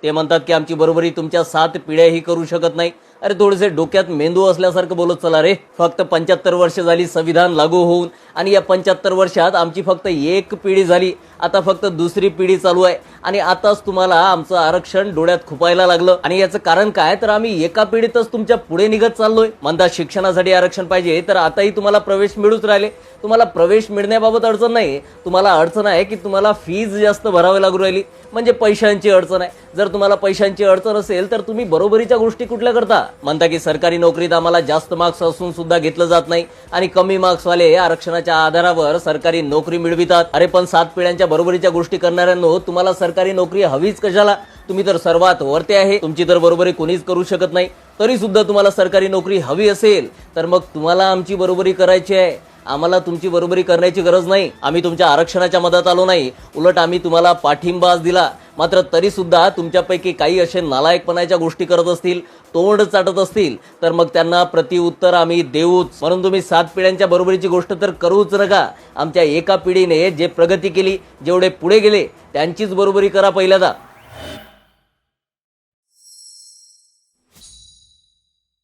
ते म्हणतात की आमची बरोबरी तुमच्या 7 पिढ्याही करू शकत नाही. अरे थोडेसे डोक्यात मेंदू असल्यासारखं बोलत चला रे. फक्त 75 वर्ष झाली संविधान लागू होऊन आणि या 75 वर्षात आमची फक्त एक पिढी झाली. आता फक्त दुसरी पिढी चालू आहे आणि आताच तुम्हाला आमचं आरक्षण डोळ्यात खुपायला लागलं. आणि याचं कारण काय तर आम्ही एका पिढीतच तुमच्या पुढे निघत चाललोय. म्हणता शिक्षणासाठी आरक्षण पाहिजे तर आताही तुम्हाला प्रवेश मिळूच राहिले. तुम्हाला प्रवेश मिळण्याबाबत अडचण नाही, तुम्हाला अडचण आहे की तुम्हाला फीज जास्त भरावी लागू राहिली, म्हणजे पैशांची अडचण आहे. जर तुम्हाला पैशांची अडचण असेल तर तुम्ही बरोबरीच्या गोष्टी कुठल्या करता. म्हणता की सरकारी नोकरीत आम्हाला जास्त मार्क्स असून सुद्धा घेतलं जात नाही आणि कमी मार्क्सवाले आरक्षणाच्या आधारावर सरकारी नोकरी मिळवितात. अरे पण 7 पिढ्यांच्या बरोबरीच्या गोष्टी करणाऱ्यांनो तुम्हाला सरकारी नोकरी हवीच कशाला. तुम्ही तर सर्वात वरते आहे, तुमची तर बरोबरी कोणीच करू शकत नाही. तरी सुद्धा तुम्हाला सरकारी नोकरी हवी असेल तर मग तुम्हाला आमची बरोबरी करायची आहे. आम्हाला तुमची बरोबरी करण्याची गरज नाही. आम्ही तुमच्या आरक्षणाच्या मदत आलो नाही, उलट आम्ही तुम्हाला पाठिंबाच दिला. मात्र तरी सुद्धा तुमच्यापैकी काही असे नालायकपणाच्या गोष्टी करत असतील, तोंड चाटत असतील तर मग त्यांना प्रतिउत्तर आम्ही देऊच. म्हणून तुम्ही 7 पिढ्यांच्या बरोबरीची गोष्ट तर करूच नका. आमच्या एका पिढीने जे प्रगती केली, जेवढे पुढे गेले त्यांचीच बरोबरी करा पहिल्यांदा.